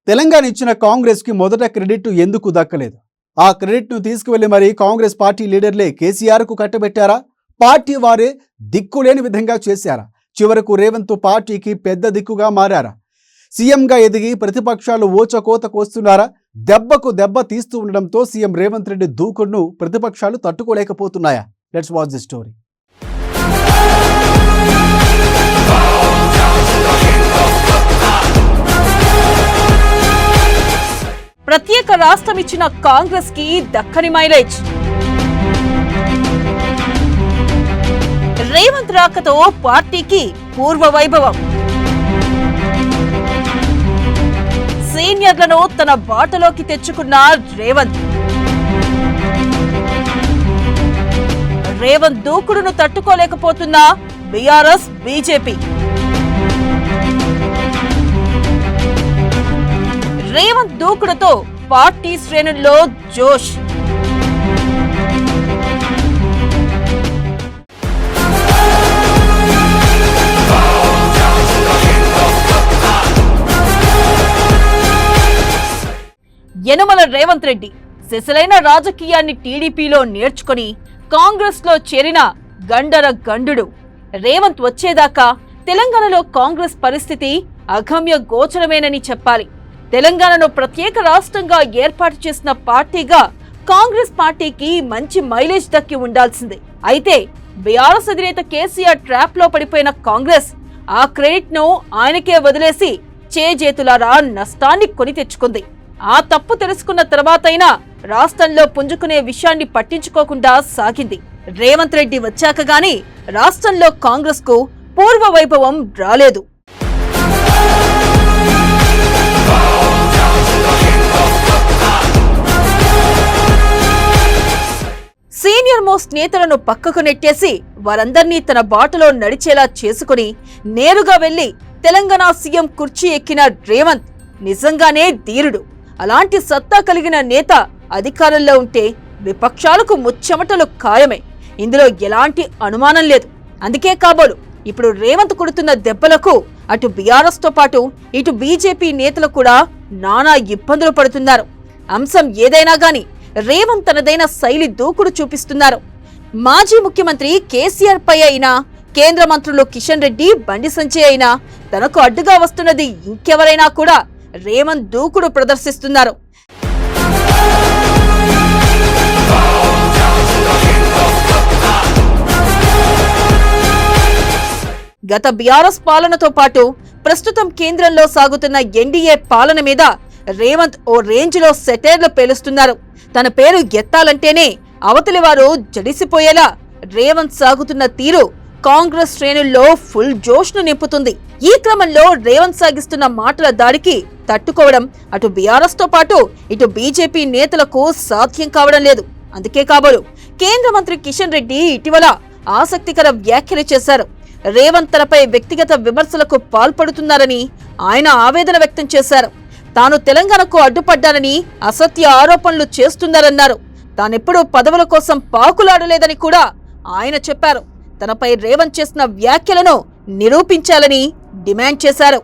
తెలంగాణ ఇచ్చిన కాంగ్రెస్ కి మొదట క్రెడిట్ ఎందుకు దక్కలేదు? ఆ క్రెడిట్ ను తీసుకువెళ్లి మరి కాంగ్రెస్ పార్టీ లీడర్లే కేసీఆర్ కు కట్టబెట్టారా? పార్టీ వారే దిక్కులేని విధంగా చేశారా? చివరకు రేవంత్ పార్టీకి పెద్ద దిక్కుగా మారారా? సీఎంగా ఎదిగి ప్రతిపక్షాలు ఓచకోత కోస్తున్నారా? దెబ్బకు దెబ్బ తీస్తూ ఉండడంతో సీఎం రేవంత్ రెడ్డి దూకుడును ప్రతిపక్షాలు తట్టుకోలేకపోతున్నాయా? Let's watch the story. ప్రత్యేక రాష్ట్రం ఇచ్చిన కాంగ్రెస్ కి దక్కని మైలేజ్. రేవంత్ రాకతో పార్టీకి పూర్వ వైభవం. సీనియర్లను తన బాటలోకి తెచ్చుకున్న రేవంత్ దూకుడును తట్టుకోలేకపోతున్న బీఆర్ఎస్ బీజేపీ. రేవంత్ దూకుడుతో పార్టీ శ్రేణుల్లో జోష్. యనమల రేవంత్ రెడ్డి సిసలైన రాజకీయాన్ని టీడీపీలో నేర్చుకుని కాంగ్రెస్ లో చేరిన గండర గండుడు. రేవంత్ వచ్చేదాకా తెలంగాణలో కాంగ్రెస్ పరిస్థితి అగమ్య గోచరమేనని చెప్పాలి. తెలంగాణను ప్రత్యేక రాష్ట్రంగా ఏర్పాటు చేసిన పార్టీగా కాంగ్రెస్ పార్టీకి మంచి మైలేజ్ దక్కి ఉండాల్సిందే. అయితే బీఆర్ఎస్ అధినేత కేసీఆర్ ట్రాప్ లో పడిపోయిన కాంగ్రెస్ ఆ క్రెడిట్ ను ఆయనకే వదిలేసి చేజేతులారా నష్టాన్ని కొని తెచ్చుకుంది. ఆ తప్పు తెలుసుకున్న తర్వాతైనా రాష్ట్రంలో పుంజుకునే విషయాన్ని పట్టించుకోకుండా సాగింది. రేవంత్ రెడ్డి వచ్చాక గాని రాష్ట్రంలో కాంగ్రెస్ కు పూర్వ వైభవం రాలేదు. సీనియర్ మోస్ట్ నేతలను పక్కకు నెట్టేసి వారందర్నీ తన బాటలో నడిచేలా చేసుకుని నేరుగా వెళ్లి తెలంగాణ సీఎం కుర్చీ ఎక్కిన రేవంత్ నిజంగానే ధీరుడు. అలాంటి సత్తా కలిగిన నేత అధికారంలో ఉంటే విపక్షాలకు ముచ్చెమటలు ఖాయమే. ఇందులో ఎలాంటి అనుమానం లేదు. అందుకే కాబోలు ఇప్పుడు రేవంత్ కొడుతున్న దెబ్బలకు అటు బీఆర్ఎస్ తో పాటు ఇటు బీజేపీ నేతలు కూడా నానా ఇబ్బందులు పడుతున్నారు. అంశం ఏదైనా గాని రేవంత్ తనదైన శైలి దూకుడు చూపిస్తున్నారు. మాజీ ముఖ్యమంత్రి కేసీఆర్ పై అయినా, కేంద్ర మంత్రులు కిషన్ రెడ్డి, బండి సంజయ్ అయినా, తనకు అడ్డుగా వస్తున్నది ఇంకెవరైనా కూడా రేవంత్ దూకుడు ప్రదర్శిస్తున్నారు. గత బీఆర్ఎస్ పాలనతో పాటు ప్రస్తుతం కేంద్రంలో సాగుతున్న ఎన్డీఏ పాలన మీద రేవంత్ ఓ రేంజ్ లో సెటైర్లు పేలుస్తున్నారు. తన పేరు ఎత్తాలంటేనే అవతలి వారు జడిసిపోయేలా రేవంత్ సాగుతున్న తీరు కాంగ్రెస్ శ్రేణుల్లో ఫుల్ జోష్ ను నింపుతుంది. ఈ క్రమంలో రేవంత్ సాగిస్తున్న మాటల దాడికి తట్టుకోవడం అటు బీఆర్ఎస్ తో పాటు ఇటు బీజేపీ నేతలకు సాధ్యం కావడం లేదు. అందుకే కాబోలు కేంద్ర మంత్రి కిషన్ రెడ్డి ఇటీవల ఆసక్తికర వ్యాఖ్యలు చేశారు. రేవంత్ తనపై వ్యక్తిగత విమర్శలకు పాల్పడుతున్నారని ఆయన ఆవేదన వ్యక్తం చేశారు. తాను తెలంగాణకు అడ్డుపడ్డానని అసత్య ఆరోపణలు చేస్తున్నారన్నారు. తానెప్పుడూ పదవుల కోసం పాకులాడలేదని కూడా ఆయన చెప్పారు. తనపై రేవంత్ చేసిన వ్యాఖ్యలను నిరూపించాలని డిమాండ్ చేశారు.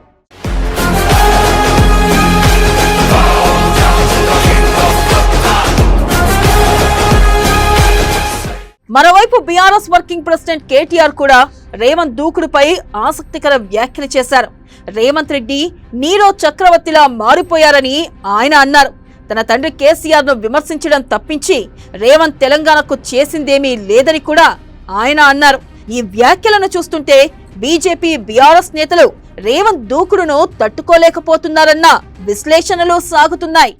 మరోవైపు బీఆర్ఎస్ వర్కింగ్ ప్రెసిడెంట్ కేటీఆర్ కూడా రేవంత్ దూకుడుపై ఆసక్తికర వ్యాఖ్యలు చేశారు. రేవంత్ రెడ్డి నీరో చక్రవర్తిలా మారిపోయారని ఆయన అన్నారు. తన తండ్రి కేసీఆర్ ను విమర్శించడం తప్పించి రేవంత్ తెలంగాణకు చేసిందేమీ లేదని కూడా ఆయన అన్నారు. ఈ వ్యాఖ్యలను చూస్తుంటే బీజేపీ, బీఆర్ఎస్ నేతలు రేవంత్ దూకుడును తట్టుకోలేకపోతున్నారన్న విశ్లేషణలు సాగుతున్నాయి.